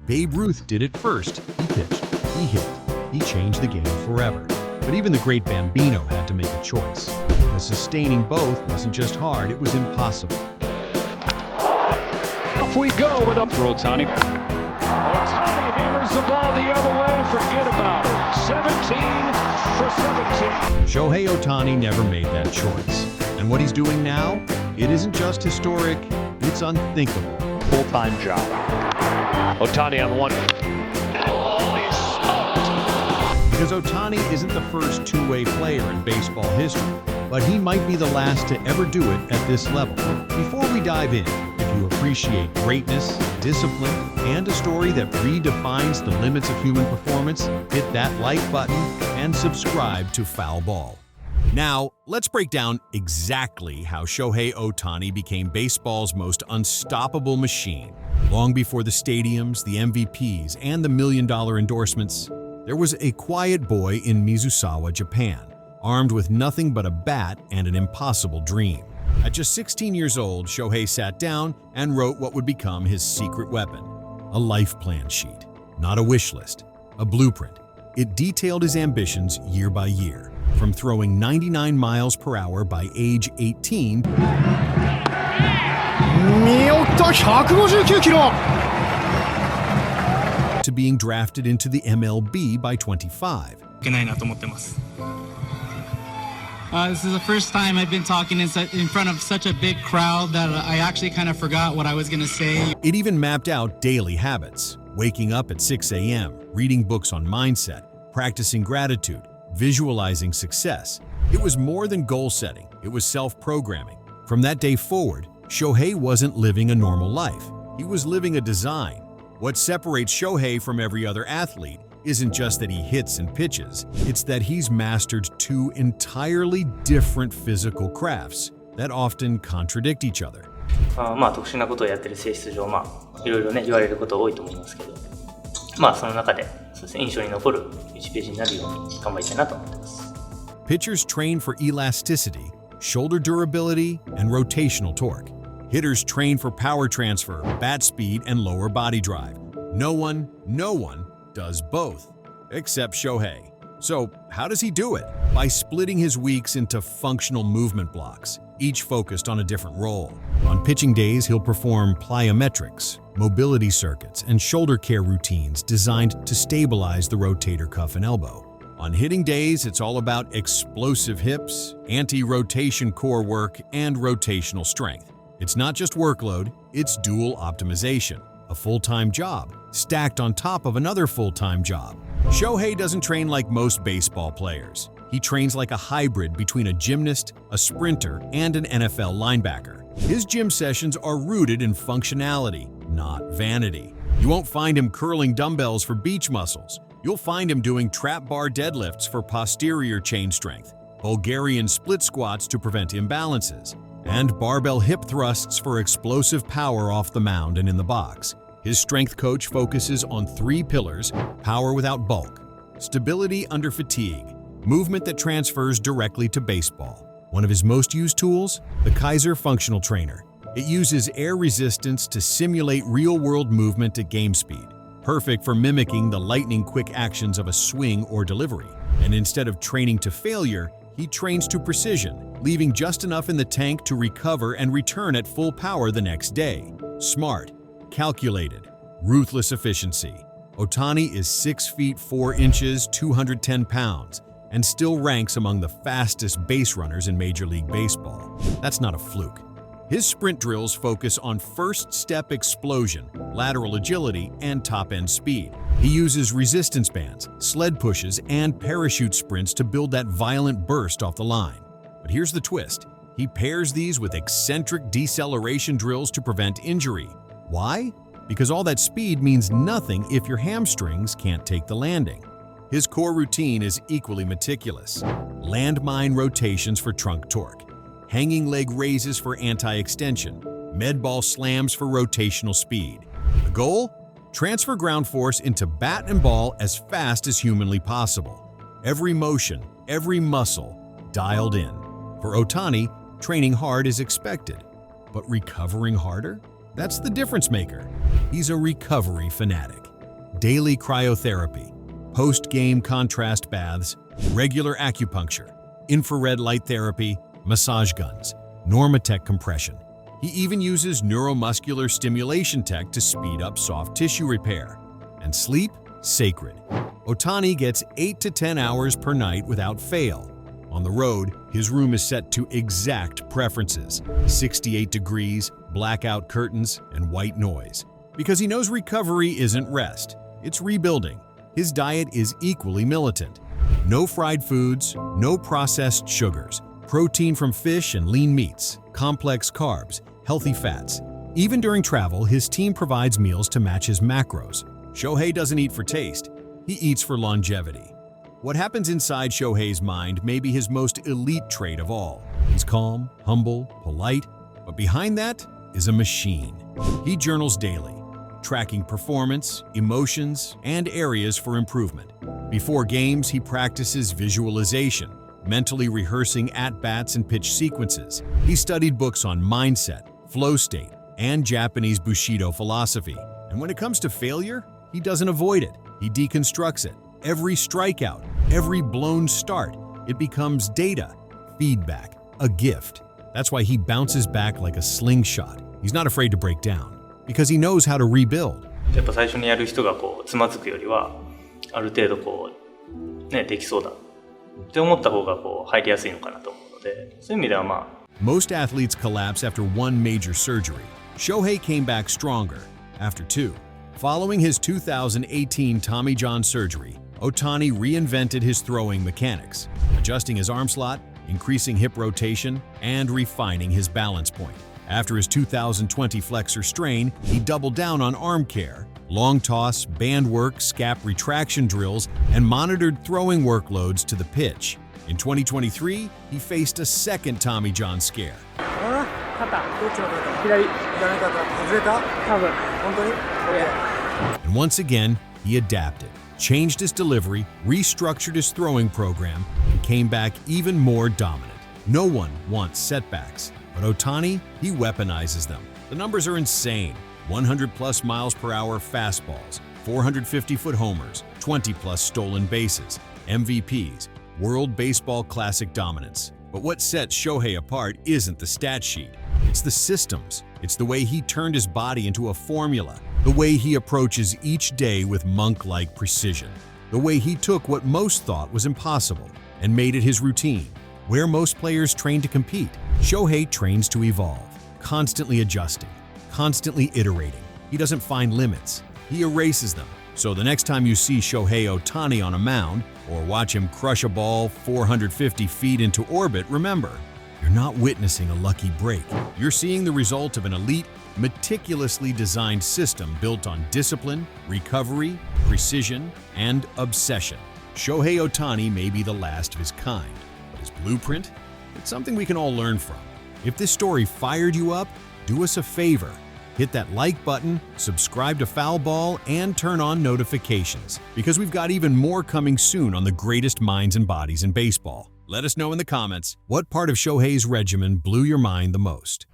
Babe Ruth did it first. He pitched, he hit, he changed the game forever. But even the great Bambino had to make a choice. Because sustaining both wasn't just hard, it was impossible. Off we go with up for Ohtani. Ohtani hammers the ball the other way, forget about it. 17 for 17. Shohei Ohtani never made that choice. And what he's doing now, it isn't just historic, it's unthinkable. Full-time job. Ohtani on one. Holy smokes. Because Ohtani isn't the first two-way player in baseball history, but he might be the last to ever do it at this level. Before we dive in, if you appreciate greatness, discipline, and a story that redefines the limits of human performance, hit that like button and subscribe to Foul Ball. Now, let's break down exactly how Shohei Ohtani became baseball's most unstoppable machine. Long before the stadiums, the MVPs, and the million-dollar endorsements, there was a quiet boy in Mizusawa, Japan, armed with nothing but a bat and an impossible dream. At just 16 years old, Shohei sat down and wrote what would become his secret weapon, a life plan sheet. Not a wish list, a blueprint. It detailed his ambitions year by year, from throwing 99 miles per hour by age 18 to being drafted into the MLB by 25. This is the first time I've been talking in front of such a big crowd that I actually kind of forgot what I was going to say. It even mapped out daily habits, waking up at 6 a.m., reading books on mindset, practicing gratitude, visualizing success. It was more than goal setting, it was self-programming. From that day forward, Shohei wasn't living a normal life. He was living a design. What separates Shohei from every other athlete isn't just that he hits and pitches, it's that he's mastered two entirely different physical crafts that often contradict each other. 特殊なことをやってる性質上、いろいろね、言われること多いと思いますけど、その中で、そうですね、印象に残る1ページになるように頑張りたいなと思ってます。Pitchers train for elasticity, shoulder durability, and rotational torque. Hitters train for power transfer, bat speed, and lower body drive. No one does both, except Shohei. So how does he do it? By splitting his weeks into functional movement blocks, each focused on a different role. On pitching days, he'll perform plyometrics, mobility circuits, and shoulder care routines designed to stabilize the rotator cuff and elbow. On hitting days, it's all about explosive hips, anti-rotation core work, and rotational strength. It's not just workload, it's dual optimization, a full-time job, stacked on top of another full-time job. Shohei doesn't train like most baseball players. He trains like a hybrid between a gymnast, a sprinter, and an NFL linebacker. His gym sessions are rooted in functionality, not vanity. You won't find him curling dumbbells for beach muscles. You'll find him doing trap bar deadlifts for posterior chain strength, Bulgarian split squats to prevent imbalances, and barbell hip thrusts for explosive power off the mound and in the box. His strength coach focuses on three pillars: power without bulk, stability under fatigue, movement that transfers directly to baseball. One of his most used tools? The Kaiser Functional Trainer. It uses air resistance to simulate real-world movement at game speed, perfect for mimicking the lightning-quick actions of a swing or delivery. And instead of training to failure, he trains to precision, leaving just enough in the tank to recover and return at full power the next day. Smart, calculated, ruthless efficiency. Ohtani is 6 feet 4 inches, 210 pounds, and still ranks among the fastest base runners in Major League Baseball. That's not a fluke. His sprint drills focus on first-step explosion, lateral agility, and top-end speed. He uses resistance bands, sled pushes, and parachute sprints to build that violent burst off the line. But here's the twist. He pairs these with eccentric deceleration drills to prevent injury. Why? Because all that speed means nothing if your hamstrings can't take the landing. His core routine is equally meticulous. Landmine rotations for trunk torque, hanging leg raises for anti-extension, med ball slams for rotational speed. The goal? Transfer ground force into bat and ball as fast as humanly possible. Every motion, every muscle, dialed in. For Ohtani, training hard is expected. But recovering harder? That's the difference maker. He's a recovery fanatic. daily cryotherapy, post-game contrast baths, regular acupuncture, infrared light therapy, massage guns, Normatec compression. He even uses neuromuscular stimulation tech to speed up soft tissue repair. And sleep? Sacred. Ohtani gets 8 to 10 hours per night without fail. On the road, his room is set to exact preferences: 68 degrees, blackout curtains, and white noise. Because he knows recovery isn't rest, it's rebuilding. His diet is equally militant. No fried foods, no processed sugars, protein from fish and lean meats, complex carbs, healthy fats. Even during travel, his team provides meals to match his macros. Shohei doesn't eat for taste, he eats for longevity. What happens inside Shohei's mind may be his most elite trait of all. He's calm, humble, polite, but behind that is a machine. He journals daily, tracking performance, emotions, and areas for improvement. Before games, he practices visualization, mentally rehearsing at-bats and pitch sequences. He studied books on mindset, flow state, and Japanese Bushido philosophy. And when it comes to failure, he doesn't avoid it. He deconstructs it. Every strikeout, every blown start, it becomes data, feedback, a gift. That's why he bounces back like a slingshot. He's not afraid to break down, because he knows how to rebuild. やっぱ最初にやる人がつまずくよりは、ある程度できそうだって思った方が入りやすいのかなと思うので、そういう意味ではMost athletes collapse after one major surgery. Shohei came back stronger after two. Following his 2018 Tommy John surgery, Ohtani reinvented his throwing mechanics, adjusting his arm slot, increasing hip rotation, and refining his balance point. After his 2020 flexor strain, he doubled down on arm care, long toss, band work, scap retraction drills, and monitored throwing workloads to the pitch. In 2023, he faced a second Tommy John scare. And once again, he adapted, changed his delivery, restructured his throwing program, and came back even more dominant. No one wants setbacks, but Ohtani, he weaponizes them. The numbers are insane. 100-plus miles per hour fastballs, 450-foot homers, 20-plus stolen bases, MVPs, World Baseball Classic dominance. But what sets Shohei apart isn't the stat sheet. It's the systems. It's the way he turned his body into a formula, the way he approaches each day with monk-like precision, the way he took what most thought was impossible and made it his routine. Where most players train to compete, Shohei trains to evolve, constantly adjusting, constantly iterating. He doesn't find limits, he erases them. So the next time you see Shohei Ohtani on a mound or watch him crush a ball 450 feet into orbit, remember, you're not witnessing a lucky break. You're seeing the result of an elite, meticulously designed system built on discipline, recovery, precision, and obsession. Shohei Ohtani may be the last of his kind, but his blueprint, it's something we can all learn from. If this story fired you up, do us a favor. Hit that like button, subscribe to Foul Ball, and turn on notifications, because we've got even more coming soon on the greatest minds and bodies in baseball. Let us know in the comments what part of Shohei's regimen blew your mind the most.